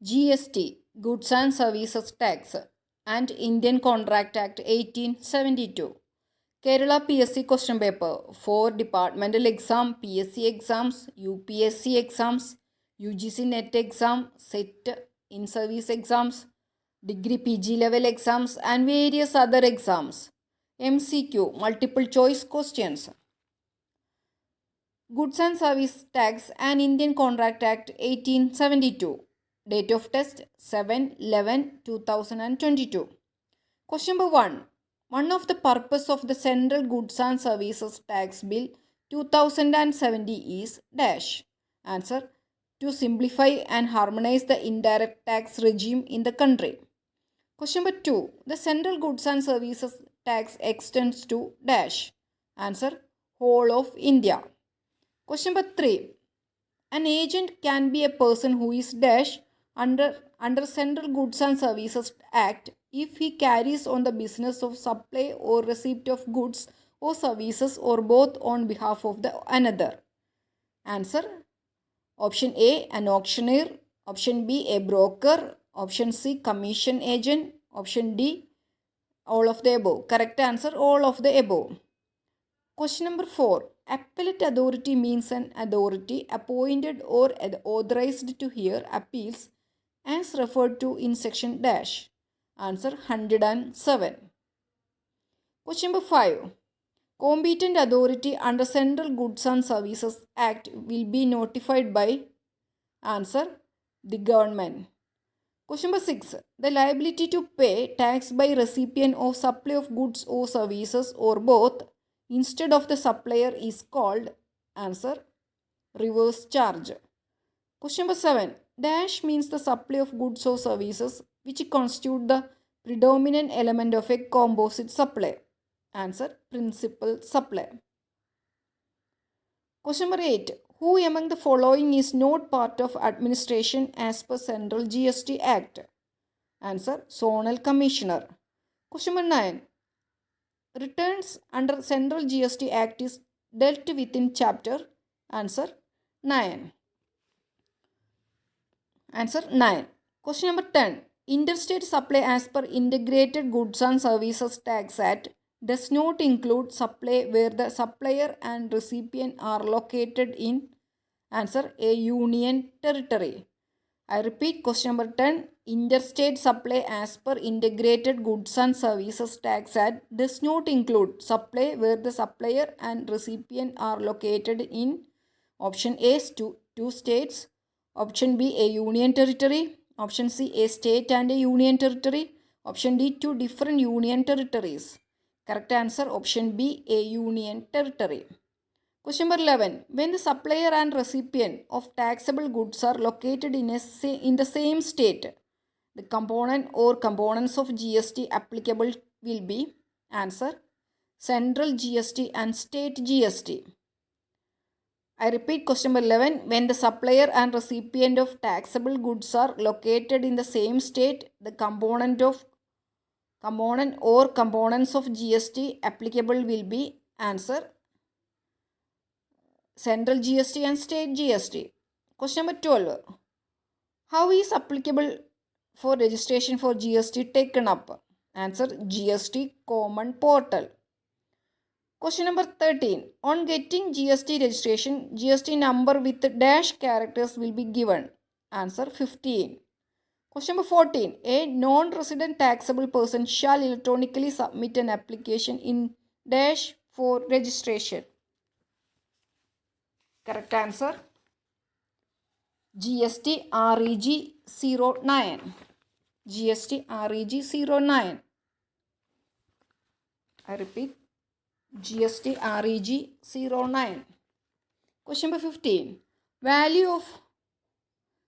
GST, Goods and Services Tax, and Indian Contract Act 1872. Kerala PSC question paper for departmental exam, PSC exams, UPSC exams, UGC NET exam, SET in-service exams, degree PG level exams, and various other exams. MCQ, multiple choice questions. Goods and Service Tax and Indian Contract Act 1872. Date of test 7/11/2022. Question number 1. One of the purpose of the Central Goods and Services Tax Bill 2070 is dash. Answer: to simplify and harmonize the indirect tax regime in the country. Question number 2. The Central Goods and Services Tax extends to dash. Answer: whole of India. Question number 3. An agent can be a person who is dash under Central Goods and Services Act if he carries on the business of supply or receipt of goods or services or both on behalf of the another. Answer: option A, an auctioneer. Option B, a broker. Option C, commission agent. Option D, all of the above. Correct answer: all of the above. Question number 4. Appellate authority means an authority appointed or authorized to hear appeals as referred to in section dash. Answer: 107. Question number 5. Competent authority under Central Goods and Services Act will be notified by. Answer: the government. Question number 6. The liability to pay tax by recipient of supply of goods or services or both instead of the supplier is called. Answer: reverse charge. Question number 7. Dash means the supply of goods or services which constitute the predominant element of a composite supply. Answer: principal supply. Question number 8. Who among the following is not part of administration as per Central GST Act? Answer: zonal commissioner. Question number 9. Returns under Central GST Act is dealt with in chapter. Answer: 9. Answer: 9. Question number 10. Interstate supply as per Integrated Goods and Services Tax Act does not include supply where the supplier and recipient are located in. Answer: a union territory. I repeat question number 10. Interstate supply as per Integrated Goods and Services Tax Act does not include supply where the supplier and recipient are located in. Option A, two states. Option B, a union territory. Option C, a state and a union territory. Option D, two different union territories. Correct answer: option B, a union territory. Question number 11. When the supplier and recipient of taxable goods are located in the same state, the component or components of GST applicable will be. Answer: Central GST and State GST. I repeat question number 11. When the supplier and recipient of taxable goods are located in the same state, the component or components of GST applicable will be. Answer: Central GST and State GST. Question number 12. How is applicable for registration for GST taken up? Answer: GST Common Portal. Question number 13. On getting GST registration, GST number with dash characters will be given. Answer: 15. Question number 14. A non-resident taxable person shall electronically submit an application in dash for registration. Correct answer: GST REG 09. GST REG 09. I repeat, GST REG 09. Question number 15. Value of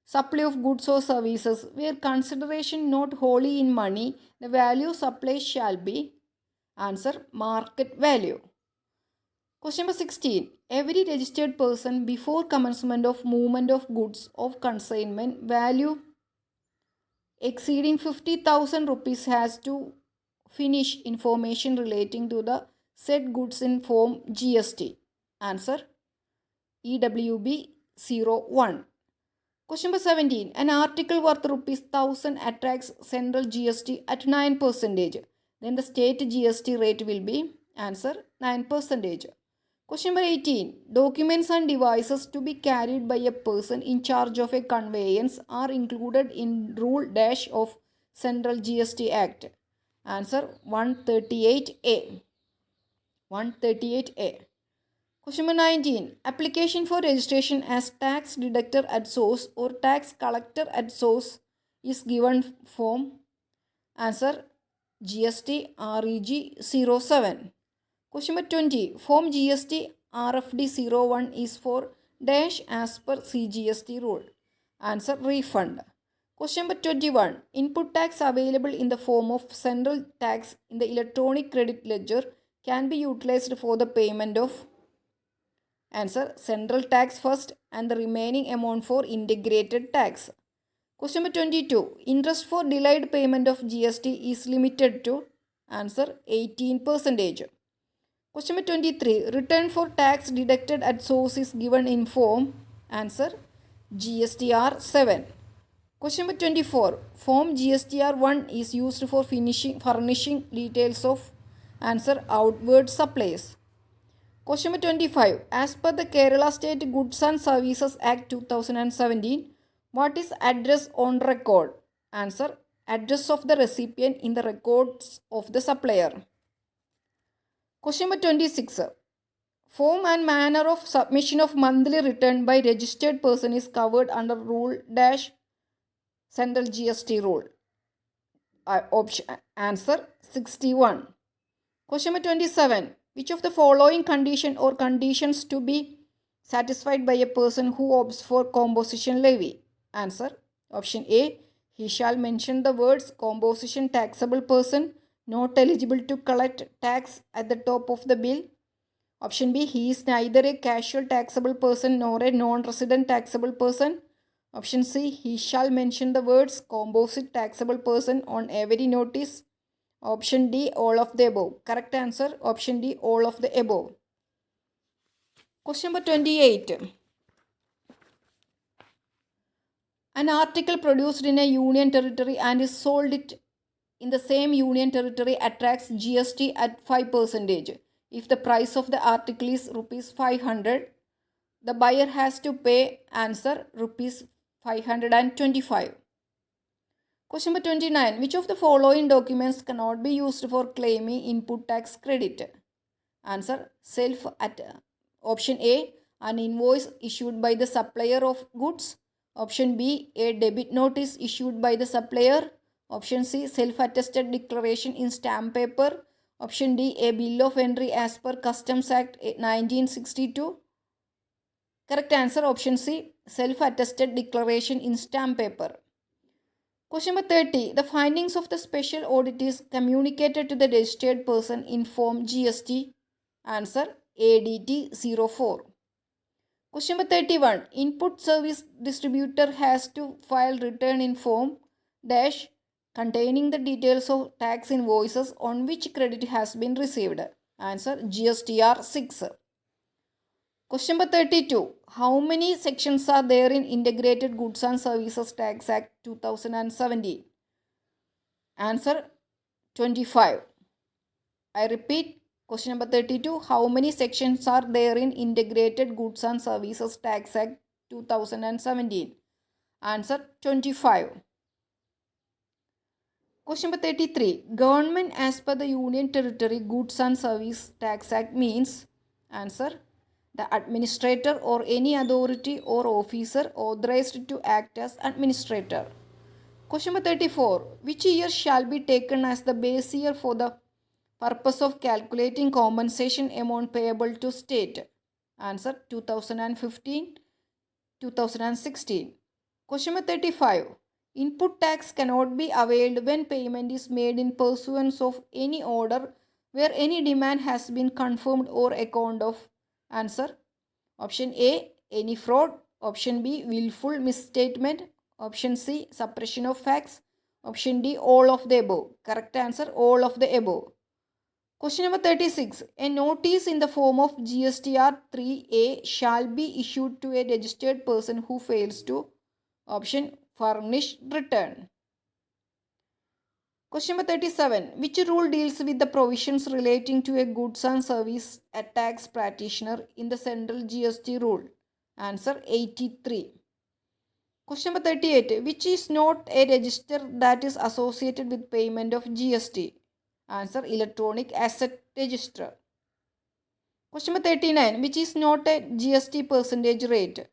supply of goods or services where consideration not wholly in money, the value supply shall be. Answer: market value. Question number 16. Every registered person before commencement of movement of goods of consignment value exceeding 50,000 rupees has to furnish information relating to the said goods in form GST. Answer: EWB 01. Question number 17. An article worth rupees 1000 attracts central GST at 9%. Then the state GST rate will be answer 9%. Question number 18. Documents and devices to be carried by a person in charge of a conveyance are included in Rule Dash of Central GST Act. Answer 138A. 138A. Question number 19. Application for registration as tax deductor at source or tax collector at source is given form. Answer GST REG 07. Question number 20. Form GST RFD 01 is for dash as per CGST rule. Answer refund. Question number 21. Input tax available in the form of central tax in the electronic credit ledger can be utilized for the payment of answer central tax first and the remaining amount for integrated tax. Question number 22. Interest for delayed payment of GST is limited to answer 18%. Question number 23. Return for tax deducted at source is given in form answer GSTR 7. Question number 24. Form GSTR 1 is used for furnishing details of answer outward supplies. Question number 25. As per the Kerala State Goods and Services Act 2017, what is address on record? Answer. Address of the recipient in the records of the supplier. Question number 26. Form and manner of submission of monthly return by registered person is covered under Rule Dash Central GST Rule. Option answer 61. Question number 27. Which of the following condition or conditions to be satisfied by a person who opts for composition levy? Answer. Option A. He shall mention the words composition taxable person not eligible to collect tax at the top of the bill. Option B. He is neither a casual taxable person nor a non-resident taxable person. Option C. He shall mention the words composite taxable person on every notice. Option D. All of the above. Correct answer. Option D. All of the above. Question number 28. An article produced in a union territory and is sold it in the same union territory attracts GST at 5%. If the price of the article is rupees 500, the buyer has to pay answer rupees 525. Question number 29. Which of the following documents cannot be used for claiming input tax credit? Answer option A. An invoice issued by the supplier of goods. Option B. A debit notice issued by the supplier. Option C. Self-attested declaration in stamp paper. Option D. A bill of entry as per Customs Act 1962. Correct answer option C. Self-attested declaration in stamp paper. Question number 30. The findings of the special audit is communicated to the registered person in form GST. Answer ADT 04. Question number 31. Input service distributor has to file return in form dash containing the details of tax invoices on which credit has been received. Answer GSTR 6. Question number 32. How many sections are there in Integrated Goods and Services Tax Act 2017? Answer 25. I repeat, question number 32. How many sections are there in Integrated Goods and Services Tax Act 2017? Answer 25. Question number 33. Government as per the Union Territory Goods and Service Tax Act means answer the administrator or any authority or officer authorized to act as administrator. Question number 34. Which year shall be taken as the base year for the purpose of calculating compensation amount payable to state? Answer 2015, 2016. Question number 35. Input tax cannot be availed when payment is made in pursuance of any order where any demand has been confirmed or account of. Answer option A. Any fraud. Option B. Willful misstatement. Option C. Suppression of facts. Option D. All of the above. Correct answer all of the above. Question number 36. A notice in the form of GSTR 3A shall be issued to a registered person who fails to Option furnished return. Question number 37. Which rule deals with the provisions relating to a goods and service a tax practitioner in the central GST rule? Answer 83. Question number 38. Which is not a register that is associated with payment of GST? Answer electronic asset register. Question number 39. Which is not a GST percentage rate?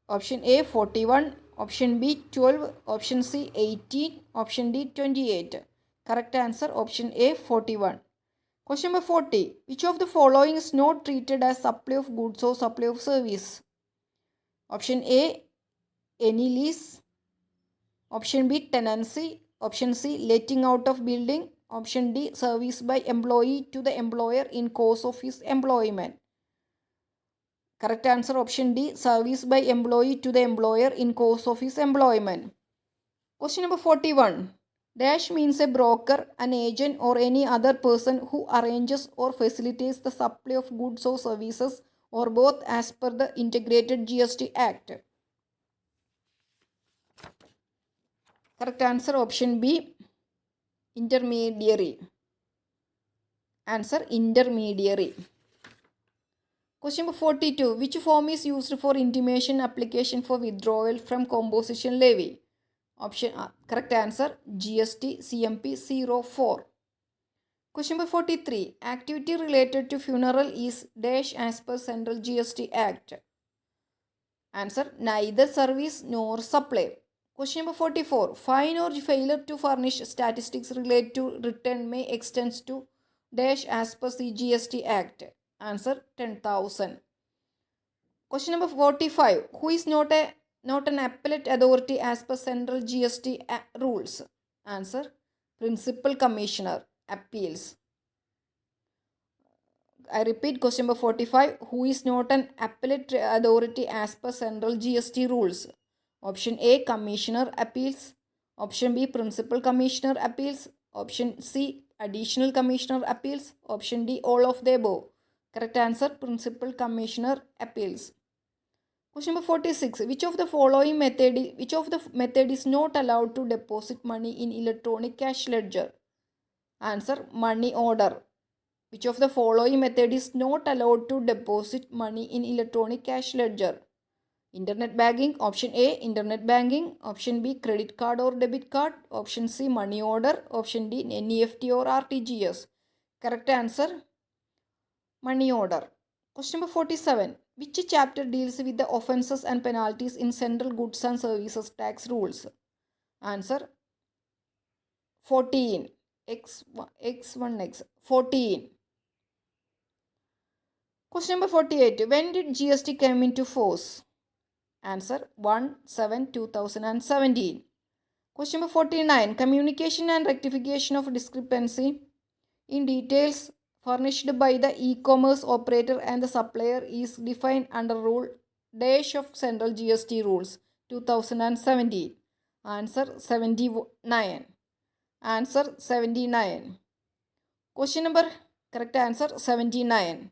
Option A 41, option B 12, option C 18, option D 28. Correct answer option A 41. Question number 40. Which of the following is not treated as supply of goods or supply of service? Option A any lease, option B tenancy, option C letting out of building, option D service by employee to the employer in course of his employment. Correct answer option D service by employee to the employer in course of his employment. Question number 41. Dash means a broker, an agent or any other person who arranges or facilitates the supply of goods or services or both as per the Integrated GST Act. Correct answer option B intermediary. Answer intermediary. Question number 42. Which form is used for intimation application for withdrawal from composition levy? Option A. Correct answer GST CMP 04. Question number 43. Activity related to funeral is dash as per Central GST Act. Answer neither service nor supply. Question number 44. Fine or failure to furnish statistics related to return may extend to dash as per CGST Act. Answer 10,000. Question number 45. Who is not an appellate authority as per Central GST rules? Answer Principal Commissioner Appeals. I repeat question number 45. Who is not an appellate authority as per Central GST rules? Option A Commissioner Appeals. Option B Principal Commissioner Appeals. Option C Additional Commissioner Appeals. Option D all of the above. Correct answer Principal Commissioner Appeals. Question number 46. Which of the method is not allowed to deposit money in electronic cash ledger? Answer money order. Which of the following method is not allowed to deposit money in electronic cash ledger? Internet banking. Option A internet banking. Option B credit card or debit card. Option C money order. Option D NEFT or RTGS. Correct answer money order. Question number 47. Which chapter deals with the offences and penalties in Central Goods and Services Tax Rules? Answer 14. X1X 14. Question number 48. When did GST come into force? Answer 1/7/2017. Question number 49. Communication and rectification of discrepancy in details furnished by the e-commerce operator and the supplier is defined under rule dash of Central GST rules 2017. Answer 79. Answer 79. Question number correct answer 79.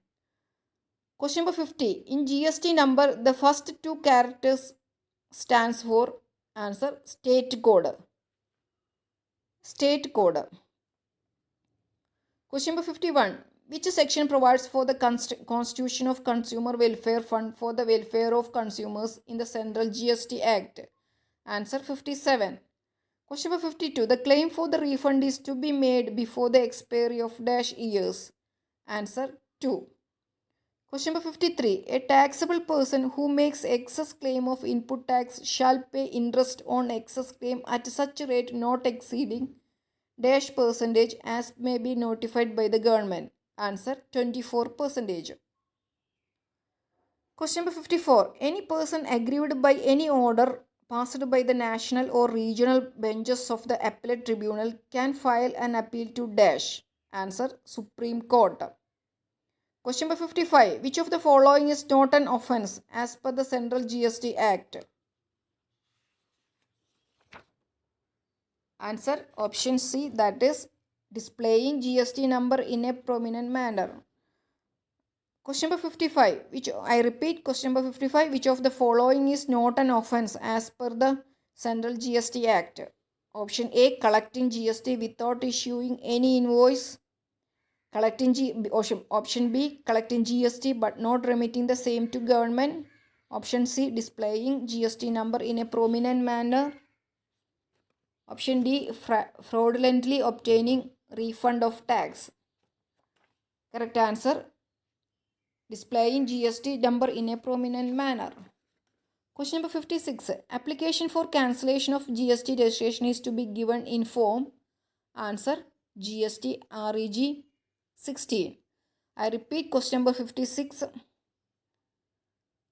Question number 50. In GST number, the first two characters stands for answer state code. State code. Question number 51. Which section provides for the constitution of Consumer Welfare Fund for the welfare of consumers in the Central GST Act? Answer 57. Question number 52. The claim for the refund is to be made before the expiry of dash years. Answer 2. Question number 53. A taxable person who makes excess claim of input tax shall pay interest on excess claim at such rate not exceeding dash percentage as may be notified by the government. Answer 24%. Question number 54. Any person aggrieved by any order passed by the national or regional benches of the appellate tribunal can file an appeal to dash. Answer Supreme Court. Question number 55. Which of the following is not an offence as per the Central GST Act? Answer option C, that is displaying GST number in a prominent manner. Question number 55, which I repeat, question number 55, which of the following is not an offense as per the Central GST Act? Option A, collecting GST without issuing any invoice. Option B, collecting GST but not remitting the same to government. Option C, displaying GST number in a prominent manner. Option D, fraudulently obtaining refund of tax. Correct answer, displaying GST number in a prominent manner. Question number 56. Application for cancellation of GST registration is to be given in form. Answer, GST REG 16. I repeat, question number 56.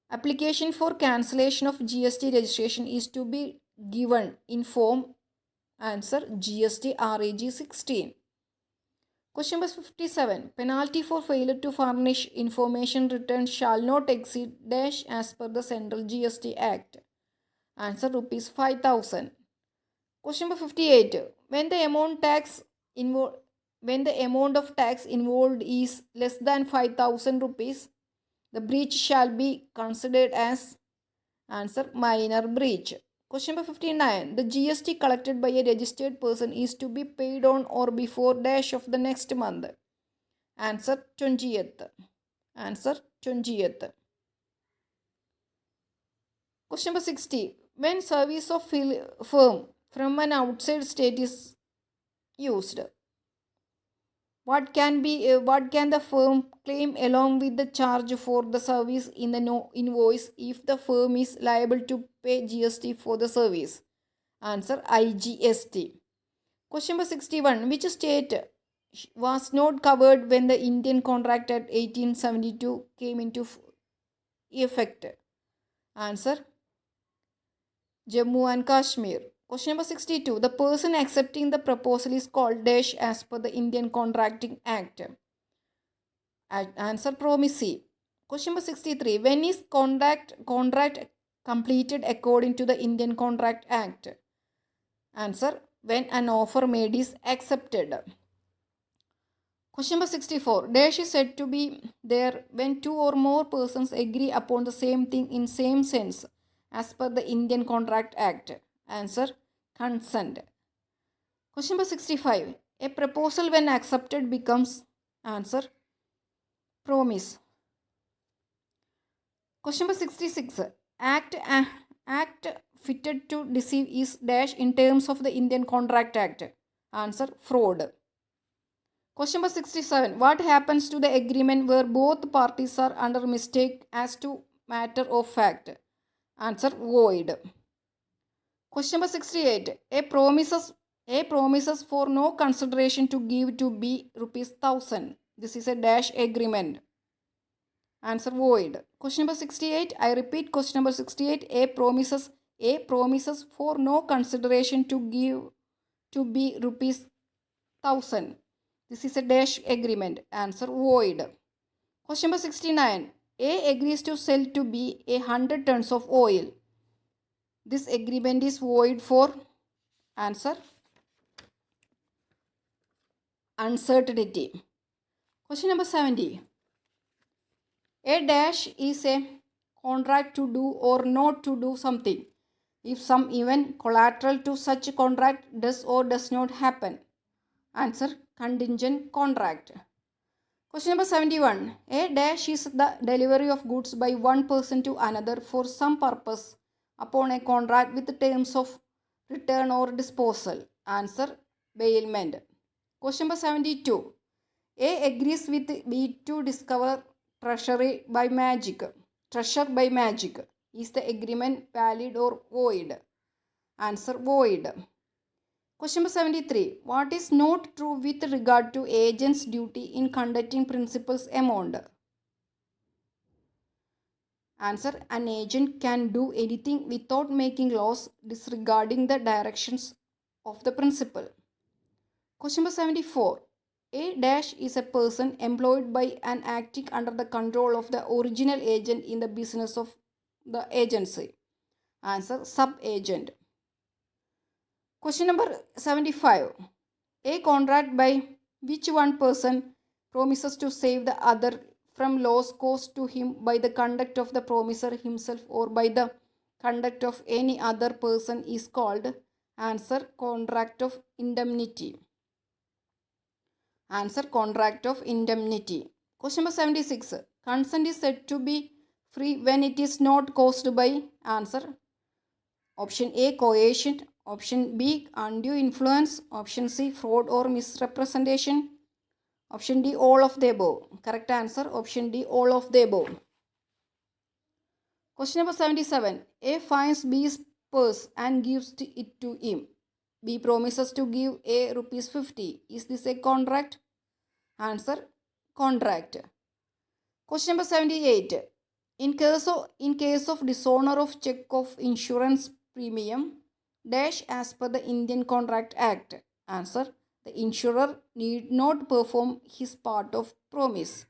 Application for cancellation of GST registration is to be given in form. Answer, GST REG 16. Question number 57. Penalty for failure to furnish information return shall not exceed dash as per the Central GST Act. Answer, rupees 5,000. Question number 58. When the amount of tax involved is less than 5,000 rupees, the breach shall be considered as answer, minor breach. Question number 59. The GST collected by a registered person is to be paid on or before dash of the next month. Answer, 20th. Answer, 20th. Question number 60. When service of firm from an outside state is used, what can the firm claim along with the charge for the service in the invoice if the firm is liable to pay GST for the service? Answer, IGST. Question number 61. Which state was not covered when the Indian Contract Act 1872 came into effect? Answer, Jammu and Kashmir. Question number 62. The person accepting the proposal is called dash as per the Indian Contracting Act. Answer, promisee. Question number 63. When is contract completed according to the Indian Contract Act? Answer, when an offer made is accepted. Question number 64. Dash is said to be there when two or more persons agree upon the same thing in same sense as per the Indian Contract Act. Answer, consent. Question number 65. A proposal when accepted becomes answer, promise. Question number 66. Act fitted to deceive is dash in terms of the Indian Contract Act. Answer, fraud. Question number 67. What happens to the agreement where both parties are under mistake as to matter of fact? Answer, void. Question number 68. A promises for no consideration to give to B rupees 1,000. This is a dash agreement. Answer, void. Question number 68. I repeat, question number 68. A promises for no consideration to give to B rupees 1,000. This is a dash agreement. Answer, void. Question number 69. A agrees to sell to B 100 tons of oil. This agreement is void for answer, uncertainty. Question number 70. A dash is a contract to do or not to do something if some event collateral to such contract does or does not happen. Answer, contingent contract. Question number 71. A dash is the delivery of goods by one person to another for some purpose upon a contract with terms of return or disposal. Answer, bailment. Question number 72. A agrees with B to discover treasure by magic. Is the agreement valid or void? Answer, void. Question number 73. What is not true with regard to agent's duty in conducting principal's amount? Answer, an agent can do anything without making laws disregarding the directions of the principal. Question number 74. A dash is a person employed by and acting under the control of the original agent in the business of the agency. Answer, sub-agent. Question number 75. A contract by which one person promises to save the other from loss caused to him by the conduct of the promiser himself or by the conduct of any other person is called answer contract of indemnity. Answer contract of indemnity. Question number 76. Consent is said to be free when it is not caused by answer option A coercion, option B undue influence, option C fraud or misrepresentation, option D all of the above. Correct answer option D all of the above. Question number 77. A finds B's purse and gives it to him. B promises to give A rupees 50. Is this a contract? Answer contract. Question number 78. In case of dishonor of check of insurance premium dash as per the Indian Contract Act. Answer the insurer need not perform his part of promise.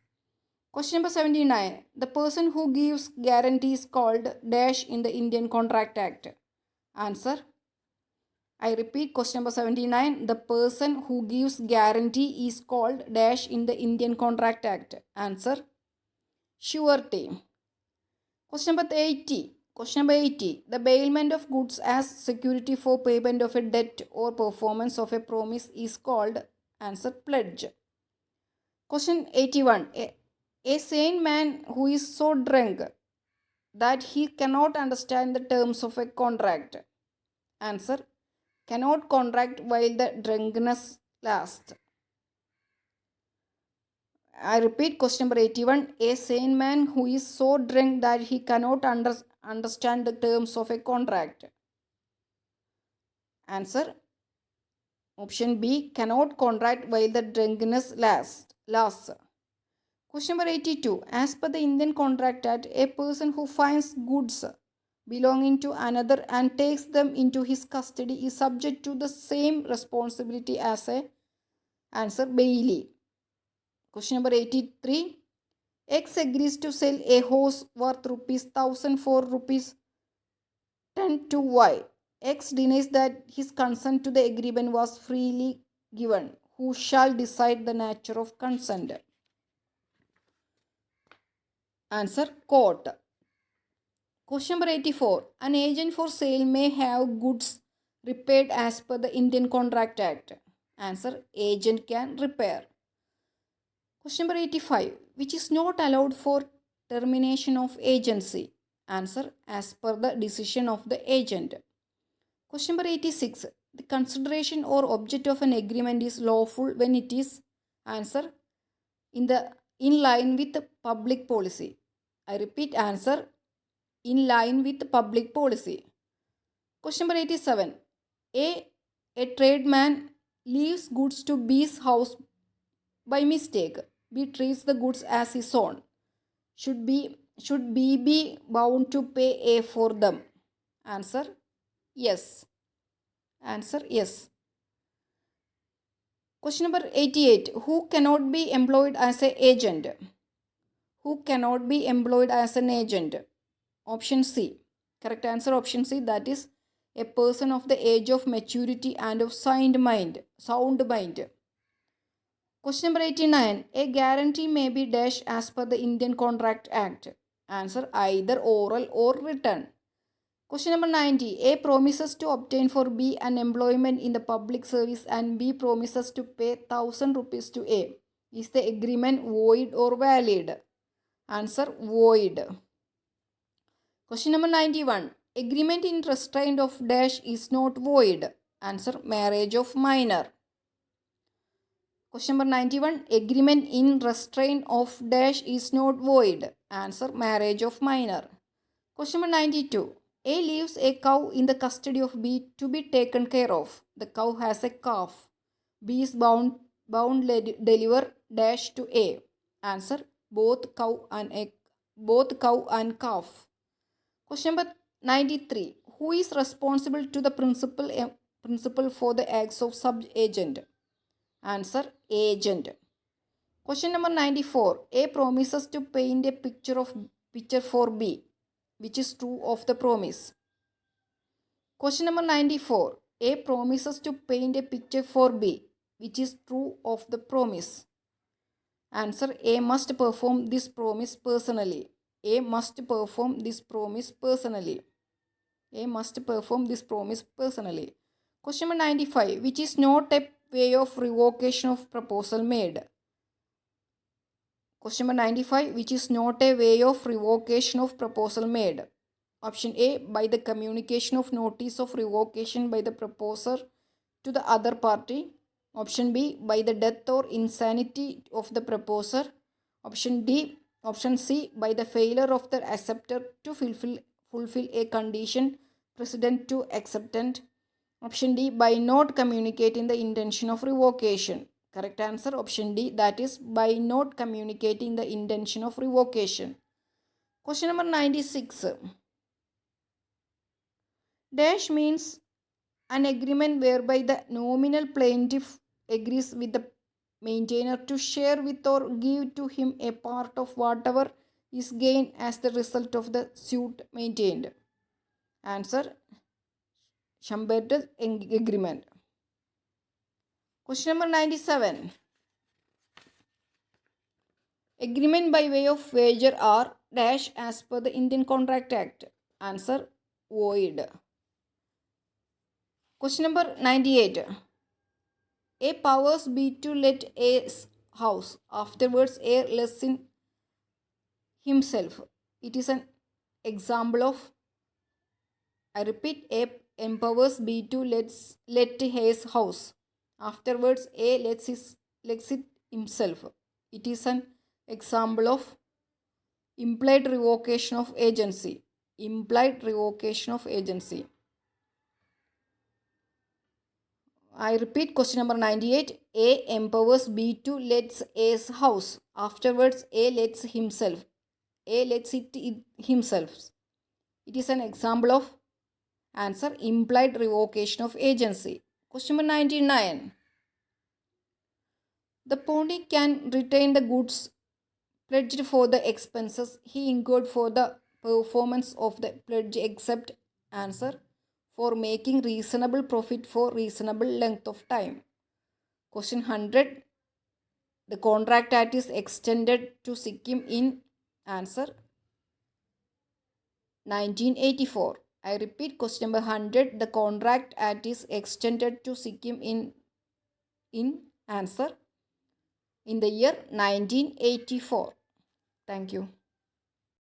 Question number 79. The person who gives guarantee is called dash in the Indian Contract Act. Answer. I repeat question number 79. The person who gives guarantee is called dash in the Indian Contract Act. Answer. Surety. Question number 80. Question number 80. The bailment of goods as security for payment of a debt or performance of a promise is called answer pledge. Question 81. A sane man who is so drunk that he cannot understand the terms of a contract. Answer. Cannot contract while the drunkenness lasts. I repeat question number 81. A sane man who is so drunk that he cannot understand the terms of a contract. Answer. Option B. Cannot contract while the drunkenness lasts. Question number 82. As per the Indian Contract Act, a person who finds goods belonging to another and takes them into his custody is subject to the same responsibility as a answer bailee. Question number 83. X agrees to sell a horse worth rupees 1000 for rupees 10 to Y. X denies that his consent to the agreement was freely given. Who shall decide the nature of consent? Answer court. Question number 84. An agent for sale may have goods repaired as per the Indian Contract Act. Answer agent can repair. Question number 85. Which is not allowed for termination of agency? Answer as per the decision of the agent. Question number 86. The consideration or object of an agreement is lawful when it is answer in line with public policy. I repeat answer in line with public policy. Question number 87. A tradesman leaves goods to B's house by mistake. B treats the goods as his own. Should B be bound to pay A for them? Answer yes. Answer yes. Question number 88. Who cannot be employed as an agent? Who cannot be employed as an agent? Option C. Correct answer option C, that is a person of the age of maturity and of sound mind. Question number 89. A guarantee may be dash as per the Indian Contract Act. Answer either oral or written. Question number 90. A promises to obtain for B an employment in the public service and B promises to pay 1000 rupees to A. Is the agreement void or valid? Answer void. Question number 91. Agreement in restraint of dash is not void. Answer marriage of minor. Question number 91. Agreement in restraint of dash is not void. Answer marriage of minor. Question number 92. A leaves a cow in the custody of B to be taken care of. The cow has a calf. B is bound deliver dash to A. Answer both cow and calf. Question number 93. Who is responsible to the principal for the acts of sub-agent? Answer agent. Question number 94. A promises to paint a picture for B, which is true of the promise. Question number 94. A promises to paint a picture for B, which is true of the promise. Answer A must perform this promise personally. A must perform this promise personally. A must perform this promise personally. Question number 95. Which is not a way of revocation of proposal made? Question number 95. Which is not a way of revocation of proposal made? Option A. By the communication of notice of revocation by the proposer to the other party. Option B. By the death or insanity of the proposer. Option C. By the failure of the acceptor to fulfill a condition precedent to acceptance. Option D. By not communicating the intention of revocation. Correct answer option D, that is by not communicating the intention of revocation. Question number 96. Dash means an agreement whereby the nominal plaintiff agrees with the maintainer to share with or give to him a part of whatever is gained as the result of the suit maintained. Answer Chamberlain agreement. Question number 97. Agreement by way of wager are dash as per the Indian Contract Act. Answer void. Question number 98. A powers B to let A's house. Afterwards, A lets in himself. It is an example of, I repeat, A empowers B to let A's house. Afterwards, A lets it himself. It is an example of implied revocation of agency. Implied revocation of agency. I repeat question number 98. A empowers B to let A's house. Afterwards, A lets himself. A lets it himself. It is an example of answer implied revocation of agency. Question number 99. The pony can retain the goods pledged for the expenses he incurred for the performance of the pledge except answer for making reasonable profit for reasonable length of time. Question 100. The contract act is extended to Sikkim in answer 1984. I repeat question number 100. The contract act is extended to Sikkim in answer in the year 1984. Thank you.